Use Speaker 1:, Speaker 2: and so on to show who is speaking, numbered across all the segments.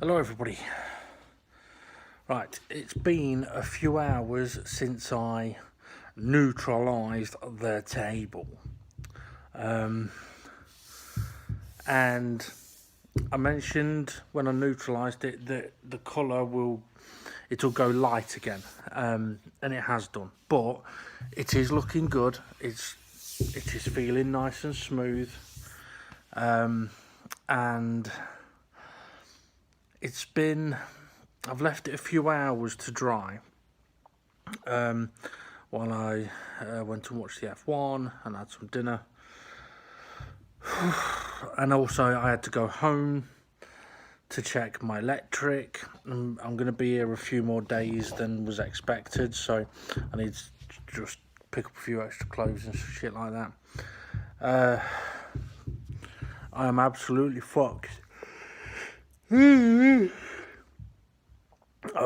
Speaker 1: Hello everybody. Right, it's been a few hours since I neutralised the table. And I mentioned when I neutralised it that the colour it'll go light again. And it has done. But it is looking good. It is feeling nice and smooth. And I've left it a few hours to dry while I went and watched the F1 and had some dinner. And also I had to go home to check my electric. I'm going to be here a few more days than was expected, so I need to just pick up a few extra clothes and shit like that. I am absolutely fucked. I've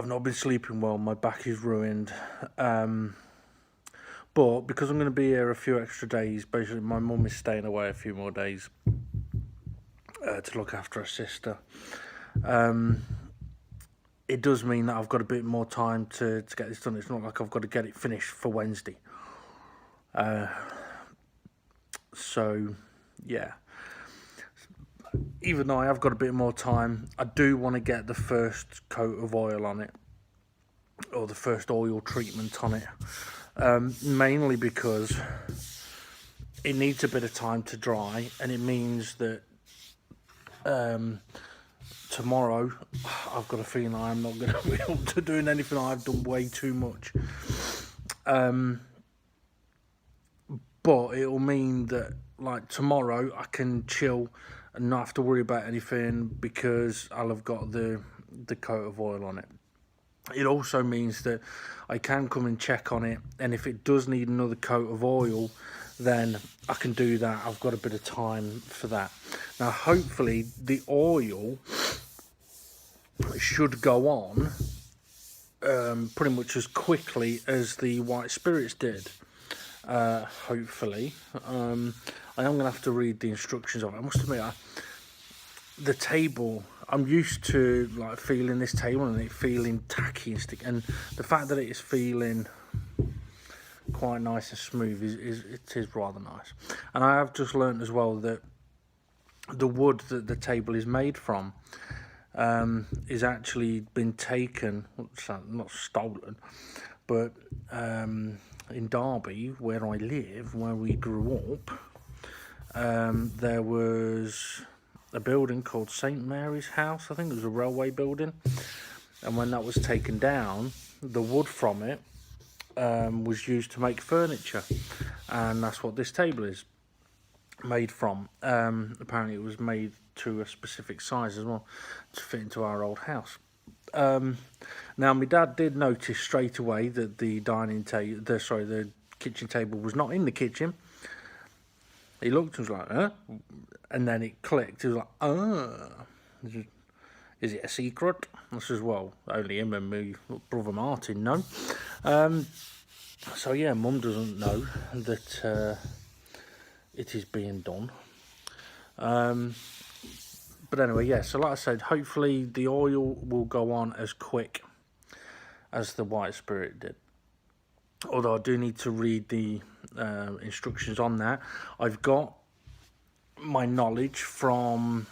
Speaker 1: not been sleeping well, my back is ruined. But because I'm going to be here a few extra days, basically my mum is staying away a few more days to look after her sister. It does mean that I've got a bit more time to get this done. It's not like I've got to get it finished for Wednesday. So, yeah. Even though I have got a bit more time, I do want to get the first coat of oil on it, or the first oil treatment on it, mainly because it needs a bit of time to dry, and it means that tomorrow I've got a feeling I'm not going to be able to doing anything. I've done way too much, but it'll mean that like tomorrow I can chill and not have to worry about anything because I'll have got the coat of oil on it. It also means that I can come and check on it, and if it does need another coat of oil, then I can do that. I've got a bit of time for that. Now, hopefully, the oil should go on pretty much as quickly as the white spirits did. Hopefully. I am going to have to read the instructions of it. I must admit, the table, I'm used to like feeling this table and it feeling tacky and sticky, and the fact that it is feeling quite nice and smooth is rather nice. And I have just learned as well that the wood that the table is made from is actually been taken, not stolen, but in Derby, where I live, where we grew up, there was a building called St Mary's House. I think it was a railway building, and when that was taken down, the wood from it was used to make furniture, and that's what this table is made from. Apparently it was made to a specific size as well to fit into our old house. Now my dad did notice straight away that the the kitchen table was not in the kitchen. He looked and was like, huh? And then it clicked. He was like, is it a secret? I says, well, only him and me brother Martin know. So yeah, Mum doesn't know that it is being done. But anyway, yeah, so like I said, hopefully the oil will go on as quick as the white spirit did. Although I do need to read the instructions on that. I've got my knowledge from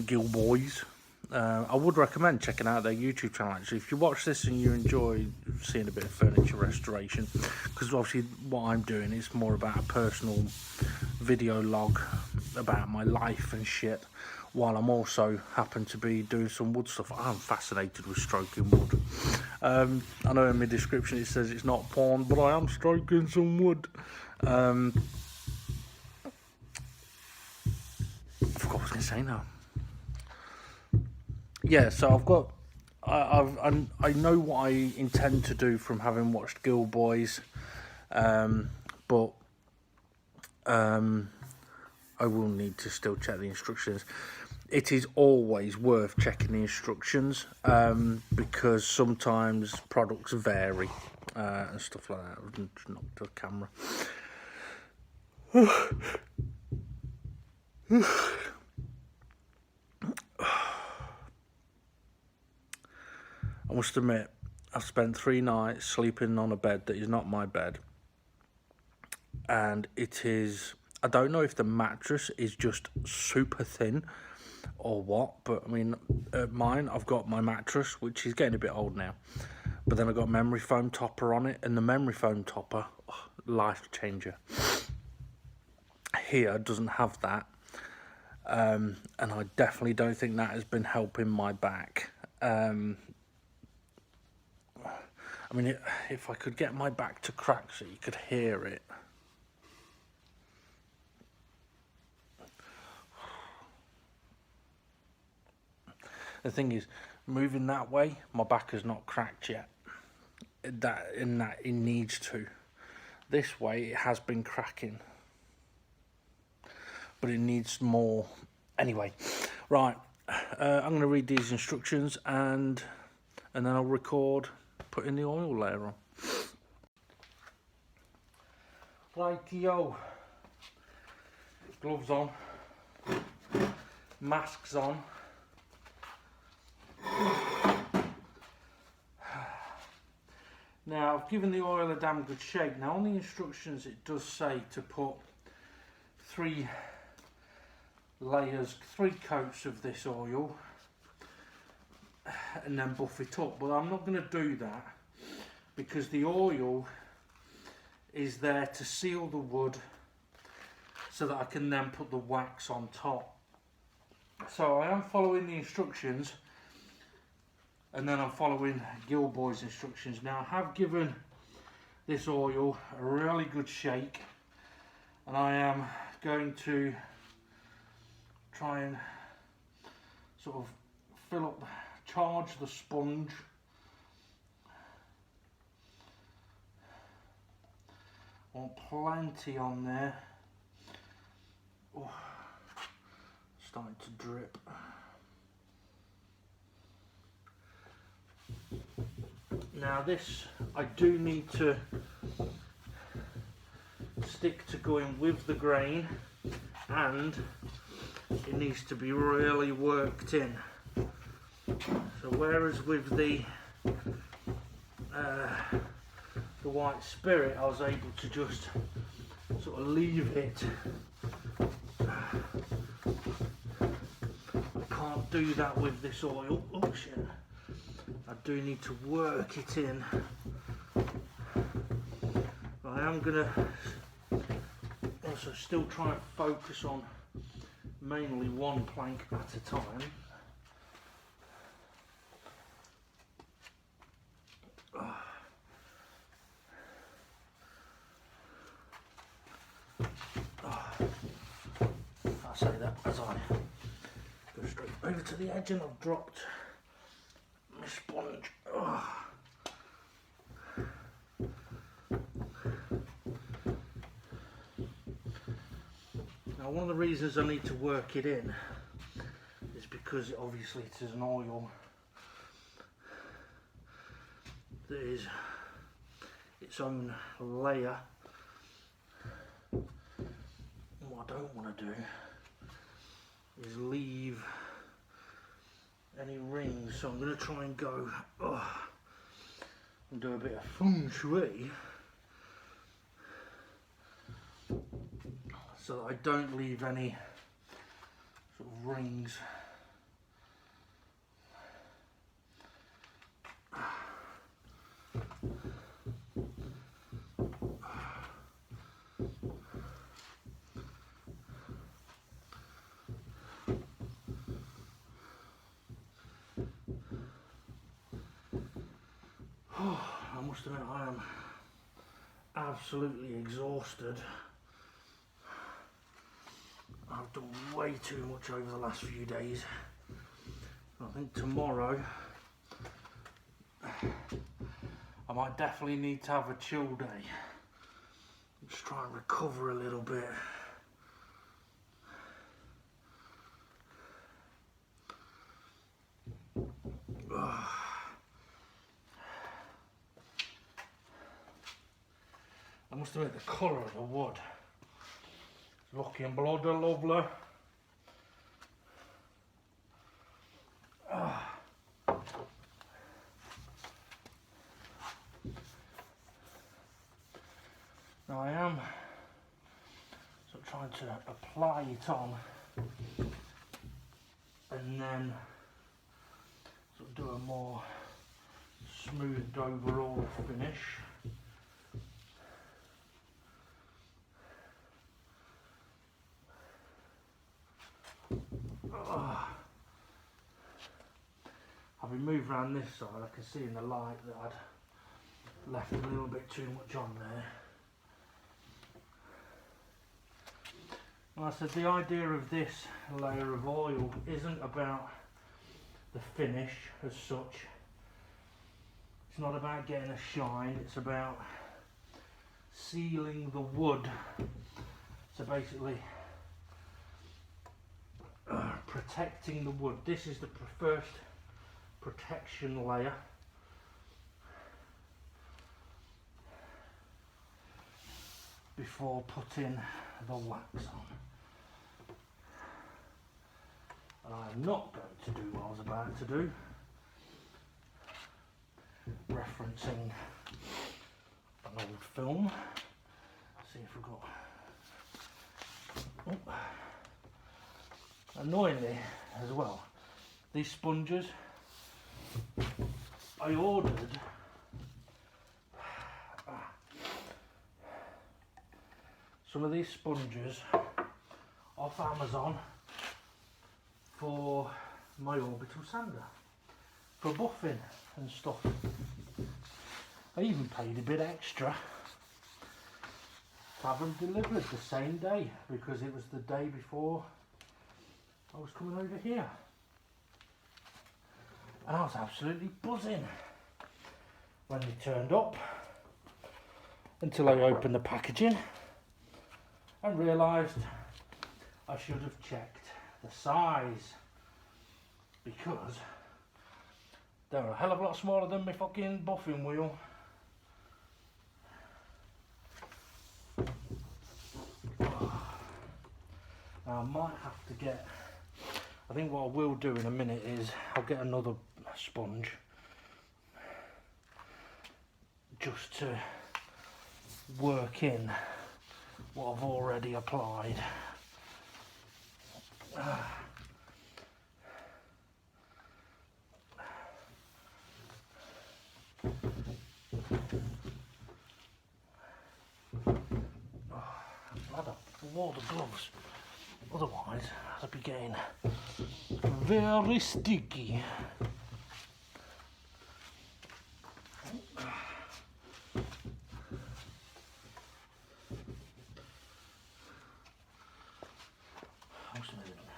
Speaker 1: Gilboys. I would recommend checking out their YouTube channel, actually. If you watch this and you enjoy seeing a bit of furniture restoration, because obviously what I'm doing is more about a personal video log about my life and shit, while I'm also happen to be doing some wood stuff. I'm fascinated with stroking wood. I know in my description it says it's not porn, but I am stroking some wood. I forgot what I was going to say now. Yeah, so I know what I intend to do from having watched Gilboys, but I will need to still check the instructions. It is always worth checking the instructions because sometimes products vary and stuff like that. I just knocked the camera. I must admit, I've spent 3 nights sleeping on a bed that is not my bed. And it is, I don't know if the mattress is just super thin or what, but I mean, at mine, I've got my mattress, which is getting a bit old now. But then I've got a memory foam topper on it, and the memory foam topper, oh, life changer. Here doesn't have that. And I definitely don't think that has been helping my back. I mean, if I could get my back to crack so you could hear it. The thing is, moving that way, my back has not cracked yet. That it needs to. This way, it has been cracking. But it needs more. Anyway, right. I'm going to read these instructions and then I'll record putting the oil layer on. Rightio. Gloves on. Masks on. Now, I've given the oil a damn good shake. Now, on the instructions, it does say to put 3 layers, 3 coats of this oil and then buff it up. But I'm not going to do that because the oil is there to seal the wood so that I can then put the wax on top. So I am following the instructions, and then I'm following Gilboy's instructions. Now, I have given this oil a really good shake, and I am going to try and sort of fill up, charge the sponge. I want plenty on there. Oh, starting to drip. Now this, I do need to stick to going with the grain, and it needs to be really worked in. So whereas with the white spirit, I was able to just sort of leave it. I can't do that with this oil. Oh shit. I do need to work it in. But I am going to also still try and focus on mainly one plank at a time. I say that as I go straight over to the edge, and I've dropped my sponge. Now, one of the reasons I need to work it in is because obviously it is an oil that is its own layer. And what I don't want to do is leave any rings, so I'm going to try and go and do a bit of feng shui so that I don't leave any sort of rings. I must admit, I am absolutely exhausted. I've done way too much over the last few days. I think tomorrow I might definitely need to have a chill day. Just try and recover a little bit. I must admit, the colour of the wood is looking bloody lovely. to apply it on and then sort of do a more smoothed overall finish. Having moved around this side, I can see in the light that I'd left a little bit too much on there. Like I said, the idea of this layer of oil isn't about the finish as such. It's not about getting a shine, it's about sealing the wood. So basically protecting the wood. This is the first protection layer. Before putting the wax on. And I'm not going to do what I was about to do. Referencing an old film. See if we've got... Oh. Annoyingly as well, these sponges I ordered some of these sponges off Amazon for my orbital sander, for buffing and stuff. I even paid a bit extra to have them delivered the same day because it was the day before I was coming over here. And I was absolutely buzzing when they turned up until I opened the packaging and realised I should have checked the size because they're a hell of a lot smaller than my fucking buffing wheel. Now I might have to get, I think what I will do in a minute is I'll get another sponge just to work in what I've already applied. I'd have wore the gloves, otherwise I'd be getting very sticky.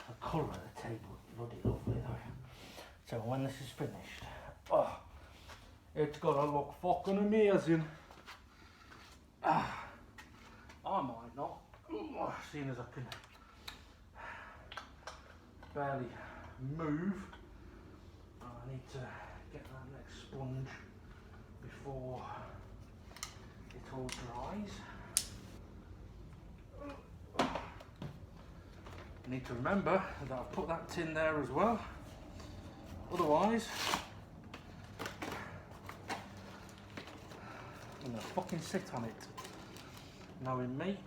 Speaker 1: The colour of the table is bloody lovely though. So when this is finished, oh, it's gonna look fucking amazing. I might not, seeing as I can barely move. I need to get that next sponge before it all dries. I need to remember that I've put that tin there as well, otherwise I'm gonna fucking sit on it, knowing me.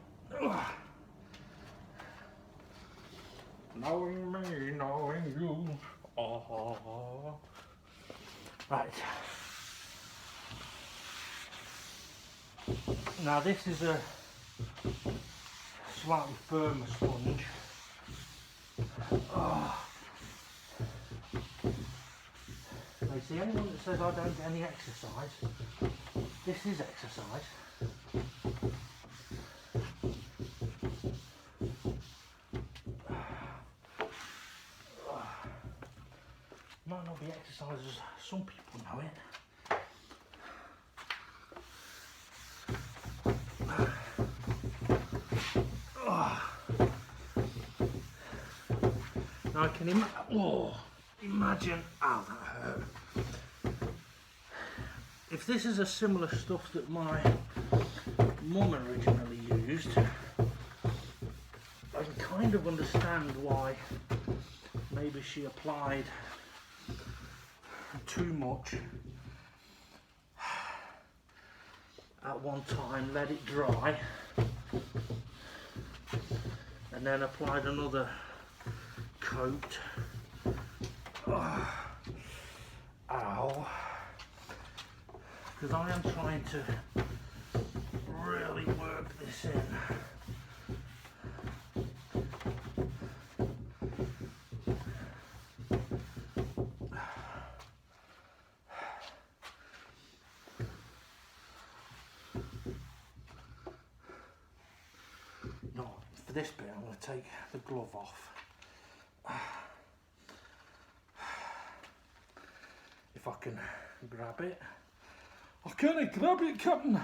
Speaker 1: Knowing me, knowing you. Oh. Right. Now this is a slightly firmer sponge. Oh. Now you see, anyone that says I don't get any exercise, this is exercise. Might not be exercise as some people know it. Now I can imagine how that hurt. If this is a similar stuff that my mum originally used, I can kind of understand why maybe she applied too much at one time, let it dry, and then applied another coat. Oh, ow. Because I am trying to really work this in. No, for this bit I'm going to take the glove off. If I can grab it. I can't grab it, Captain.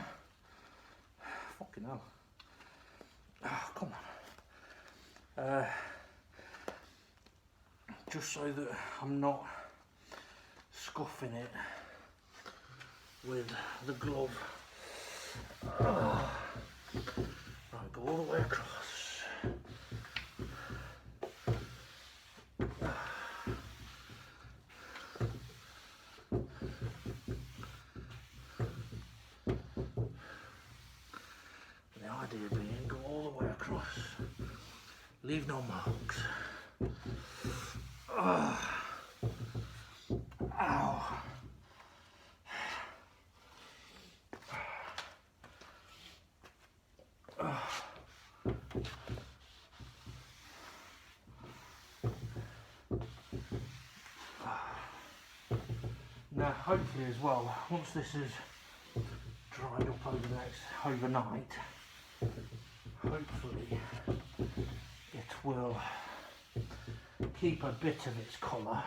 Speaker 1: Fucking hell. Oh, come on. Just so that I'm not scuffing it with the glove. Right, go all the way across. The idea being, go all the way across. Leave no marks. Ow. Now, hopefully as well, once this is dried up overnight, hopefully it will keep a bit of its colour.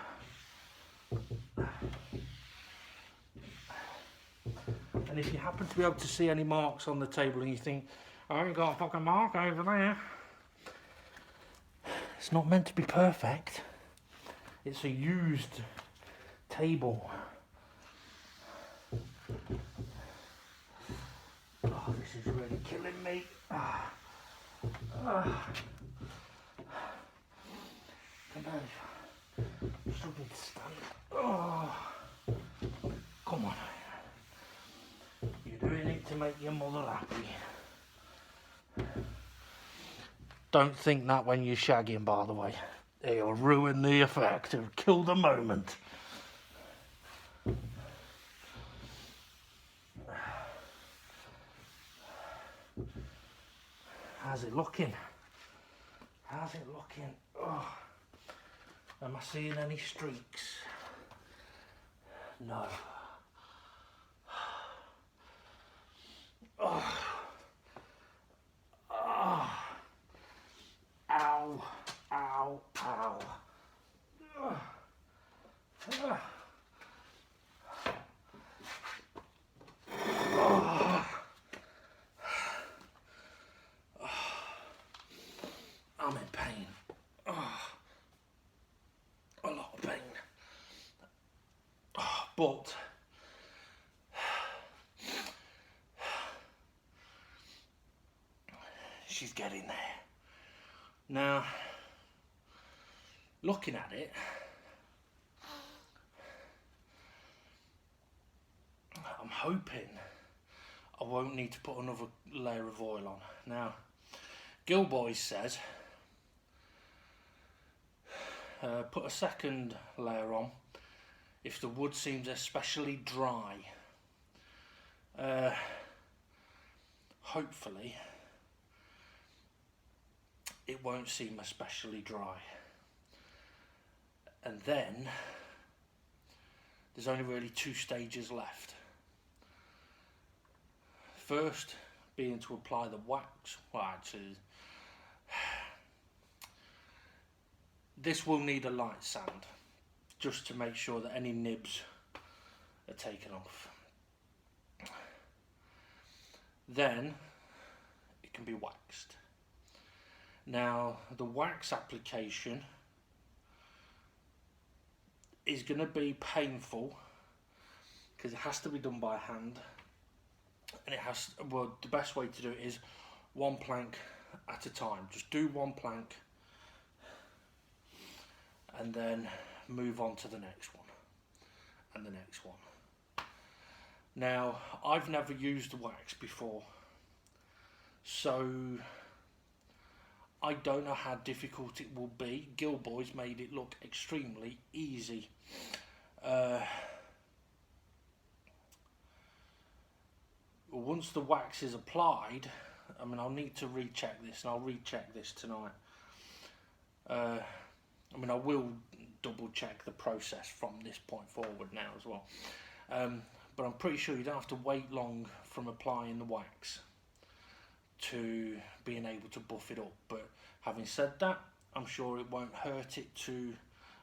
Speaker 1: And if you happen to be able to see any marks on the table and you think, I ain't got a fucking mark over there, it's not meant to be perfect. It's a used table. Oh, this is really killing me. I'm struggling to stand. Oh, come on. You're doing it to make your mother happy. Don't think that when you're shagging, by the way. It'll ruin the effect. It'll kill the moment. How's it looking? How's it looking? Oh. Am I seeing any streaks? No. Oh. Oh. Ow. Ow. Ow. Oh. Oh. I'm in pain. Oh. A lot of pain. Oh, but she's getting there. Now, looking at it, I'm hoping I won't need to put another layer of oil on. Now, Gilboys says put a second layer on if the wood seems especially dry. Hopefully it won't seem especially dry, and then there's only really two stages left. First being to apply the wax. Well, actually, this will need a light sand just to make sure that any nibs are taken off. Then it can be waxed. Now, the wax application is going to be painful because it has to be done by hand, and it has, well, the best way to do it is one plank at a time. Just do one plank and then move on to the next one and the next one. Now, I've never used wax before, so I don't know how difficult it will be. Gilboy's made it look extremely easy. Once the wax is applied, I mean, I'll need to recheck this, and I'll recheck this tonight. I mean, I will double check the process from this point forward now as well. But I'm pretty sure you don't have to wait long from applying the wax to being able to buff it up. But having said that, I'm sure it won't hurt it to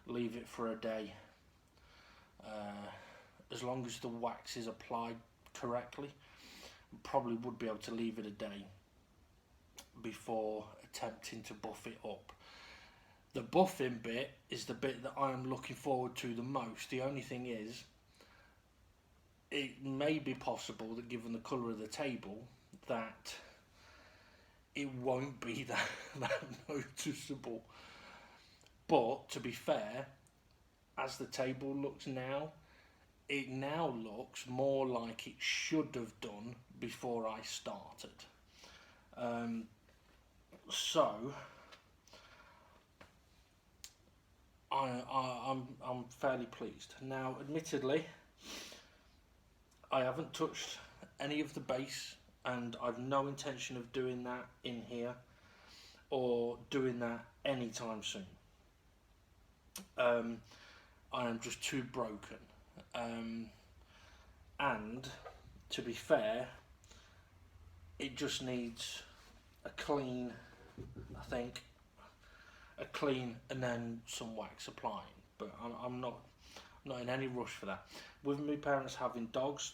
Speaker 1: leave it for a day. As long as the wax is applied correctly, probably would be able to leave it a day before attempting to buff it up. The buffing bit is the bit that I am looking forward to the most. The only thing is, it may be possible that given the colour of the table, that it won't be that noticeable. But to be fair, as the table looks now, it now looks more like it should have done before I started. So I'm fairly pleased. Now, admittedly, I haven't touched any of the base, and I've no intention of doing that in here or doing that anytime soon. I am just too broken. And to be fair, it just needs a clean, I think, a clean and then some wax applying. But I'm not in any rush for that. With my parents having dogs,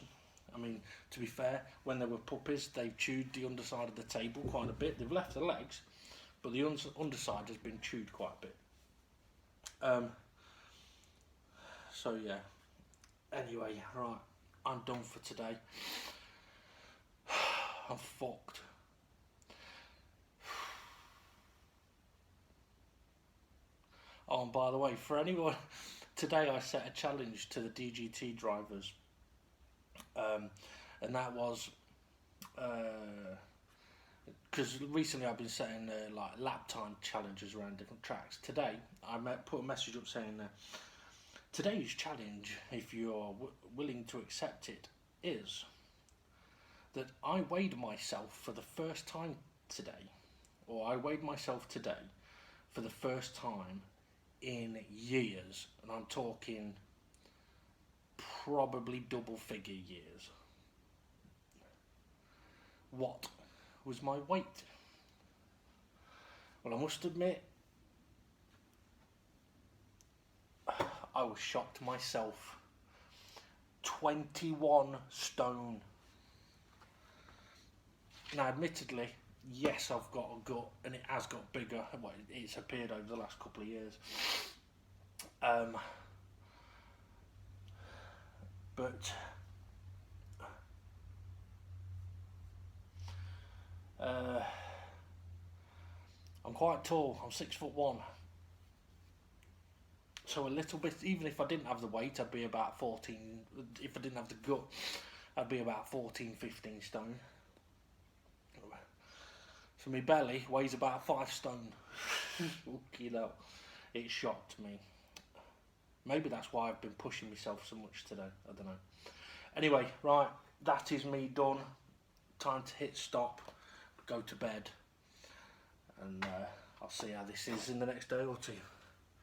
Speaker 1: I mean, to be fair, when they were puppies, they've chewed the underside of the table quite a bit. They've left the legs, but the underside has been chewed quite a bit. So yeah. Anyway, right, I'm done for today. I'm fucked. Oh, and by the way, for anyone, today I set a challenge to the DGT drivers, and that was because recently I've been setting like lap time challenges around different tracks. Today I put a message up saying today's challenge, if you're willing to accept it, is that I weighed myself for the first time today, or I weighed myself today for the first time in years, and I'm talking probably double figure years. What was my weight? Well, I must admit, I was shocked myself. 21 stone. Now, admittedly, yes, I've got a gut, and it has got bigger. Well, it's appeared over the last couple of years. But I'm quite tall. I'm 6'1". So a little bit, even if I didn't have the weight, I'd be about 14. If I didn't have the gut, I'd be about 14, 15 stone. So my belly weighs about 5 stone. You know, it shocked me. Maybe that's why I've been pushing myself so much today. I don't know. Anyway, right, that is me done. Time to hit stop, go to bed, and I'll see how this is in the next day or two.